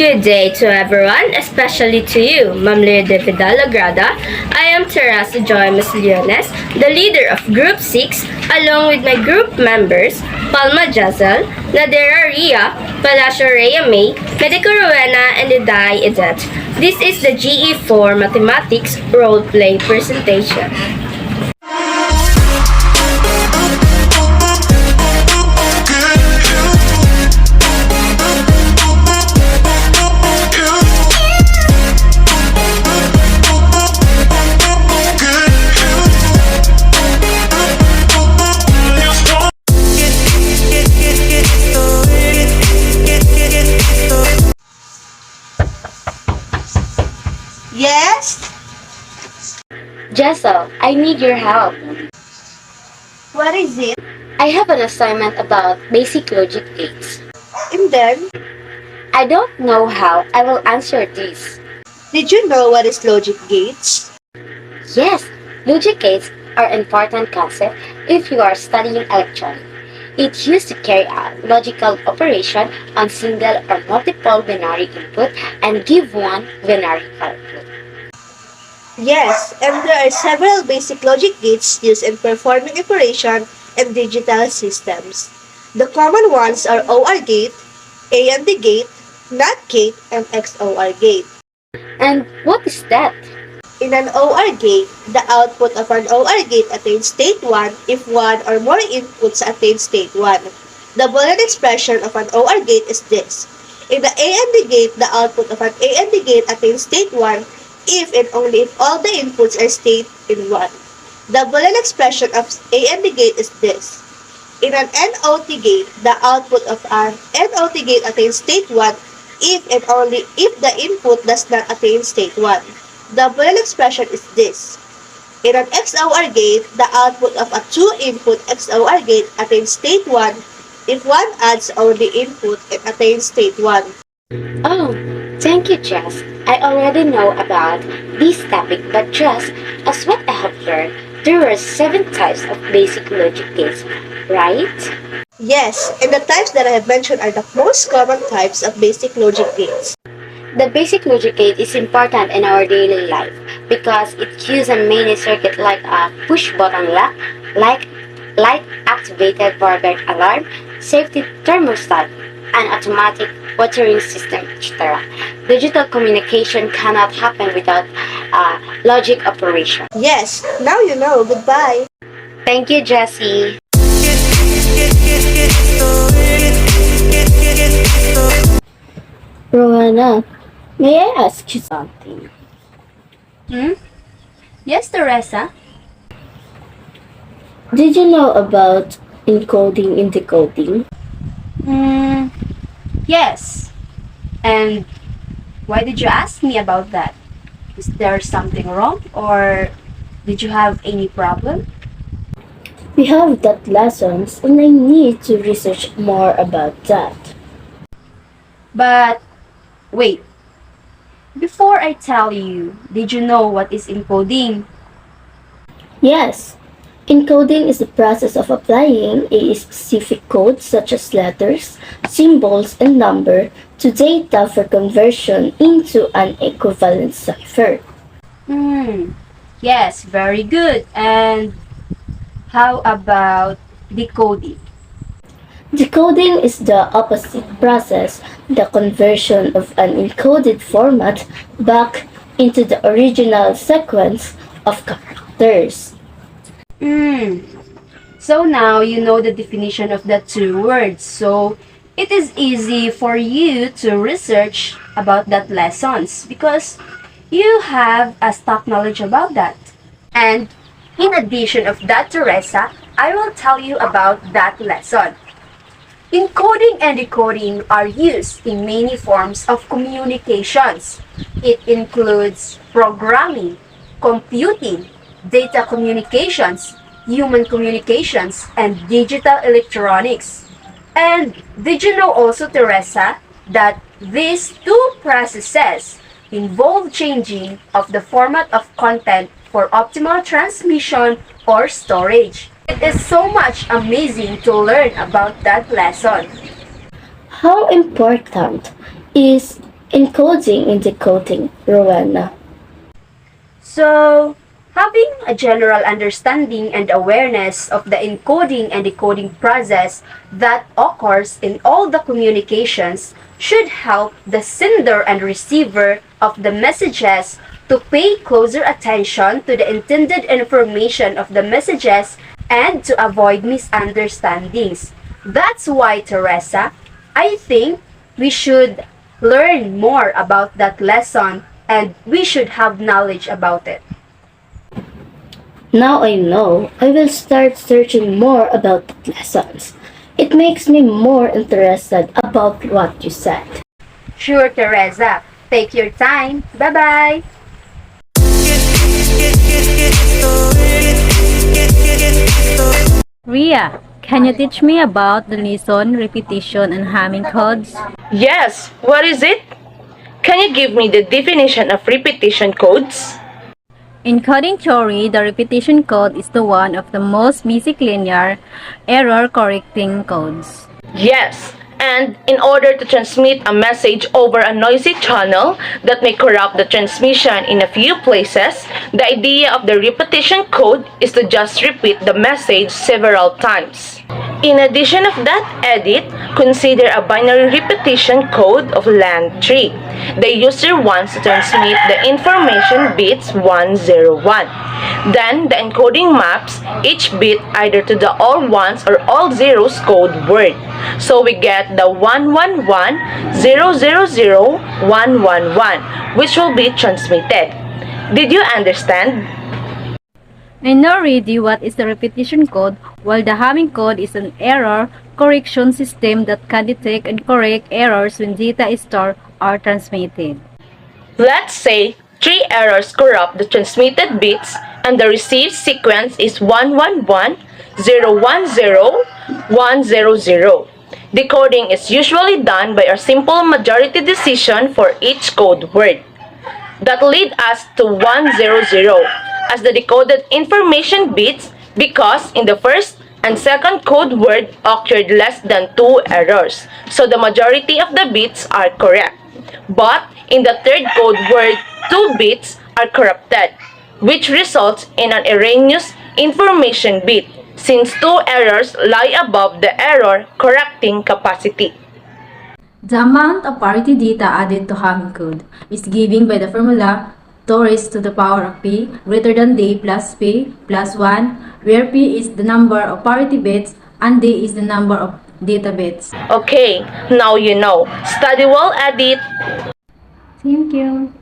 Good day to everyone, especially to you, Ma'am Lea de Vidal-Agrada. I am Teresa Joy Leones, the leader of Group 6, along with my group members, Palma Jazel, Nadera Ria, Palacio Rhea May, Medico Rowena, and Iday Edet. This is the GE4 Mathematics Role Play Presentation. Yes? Jessel, I need your help. What is it? I have an assignment about basic logic gates. And then, I don't know how I will answer this. did you know what is logic gates? Yes, logic gates are an important concept if you are studying electronics. It's used to carry out logical operation on single or multiple binary input and give one binary output. Yes, and there are several basic logic gates used in performing operation in digital systems. The common ones are OR gate, AND gate, NOT gate, and XOR gate. And what is that? In an OR gate, the output of an OR gate attains state 1 if one or more inputs attain state 1. The Boolean expression of an OR gate is this. In the AND gate, the output of an AND gate attains state 1 if and only if all the inputs are state in 1. The Boolean expression of AND gate is this. In an NOT gate, the output of an NOT gate attains state 1 if and only if the input does not attain state 1. The Boolean expression is this. In an XOR gate, the output of a two-input XOR gate attains state 1 if one adds only input and attains state 1. Oh, thank you, Jess. I already know about this topic, but just as what I have learned, there were 7 types of basic logic gates, right? Yes, and the types that I have mentioned are the most common types of basic logic gates. The basic logic gate is important in our daily life because it uses a mini circuit like a push button lock, like light activated powerbank alarm, safety thermostat, an automatic watering system, etc. Digital communication cannot happen without logic operation. Yes, now you know. Goodbye. Thank you, Jessie. Rowena, may I ask you something? Yes, Teresa. Did you know about encoding and decoding? Yes. And why did you ask me about that? Is there something wrong or did you have any problem? We have that lessons and I need to research more about that. But wait. Before I tell you, did you know what is encoding? Yes, encoding is the process of applying a specific code such as letters, symbols, and number to data for conversion into an equivalent cipher. Yes, very good. And how about decoding? Decoding is the opposite process, the conversion of an encoded format back into the original sequence of characters. So now you know the definition of the two words. So it is easy for you to research about that lessons because you have a stock knowledge about that. And in addition of that, Teresa, I will tell you about that lesson. Encoding and decoding are used in many forms of communications. It includes programming, computing, data communications, human communications, and digital electronics. And did you know also, Teresa, that these two processes involve changing of the format of content for optimal transmission or storage? It is so much amazing to learn about that lesson. How important is Encoding and decoding, Rowena. So, having a general understanding and awareness of the encoding and decoding process that occurs in all the communications should help the sender and receiver of the messages to pay closer attention to the intended information of the messages and to avoid misunderstandings. That's why, Teresa, I think we should learn more about that lesson and we should have knowledge about it. Now I know I will start searching more about the lessons. It makes me more interested about what you said. Sure, Teresa. Take your time. Bye-bye. Ria, can you teach me about the lesson, repetition, and humming codes? Yes, what is it? Can you give me the definition of repetition codes? In coding theory, the repetition code is the one of the most basic linear error correcting codes. Yes, and in order to transmit a message over a noisy channel that may corrupt the transmission in a few places, the idea of the repetition code is to just repeat the message several times. In addition of that edit, consider a binary repetition code of LAN 3. The user wants to transmit the information bits 101. Then the encoding maps each bit either to the all ones or all zeros code word. So we get the 111 000 111, which will be transmitted. Did you understand? I know already what is the repetition code, while the humming code is an error correction system that can detect and correct errors when data is stored or transmitted. Let's say 3 errors corrupt the transmitted bits and the received sequence is 111 010 100. Decoding is usually done by a simple majority decision for each code word. That lead us to 100 as the decoded information bits because in the first and second code word occurred less than 2 errors, so the majority of the bits are correct. But in the third code word, 2 bits are corrupted, which results in an erroneous information bit, since 2 errors lie above the error correcting capacity. The amount of parity data added to humming code is given by the formula to raised to the power of p greater than d plus p plus 1, where p is the number of parity bits and d is the number of data bits. Okay, now you know. Study well, edit. Thank you.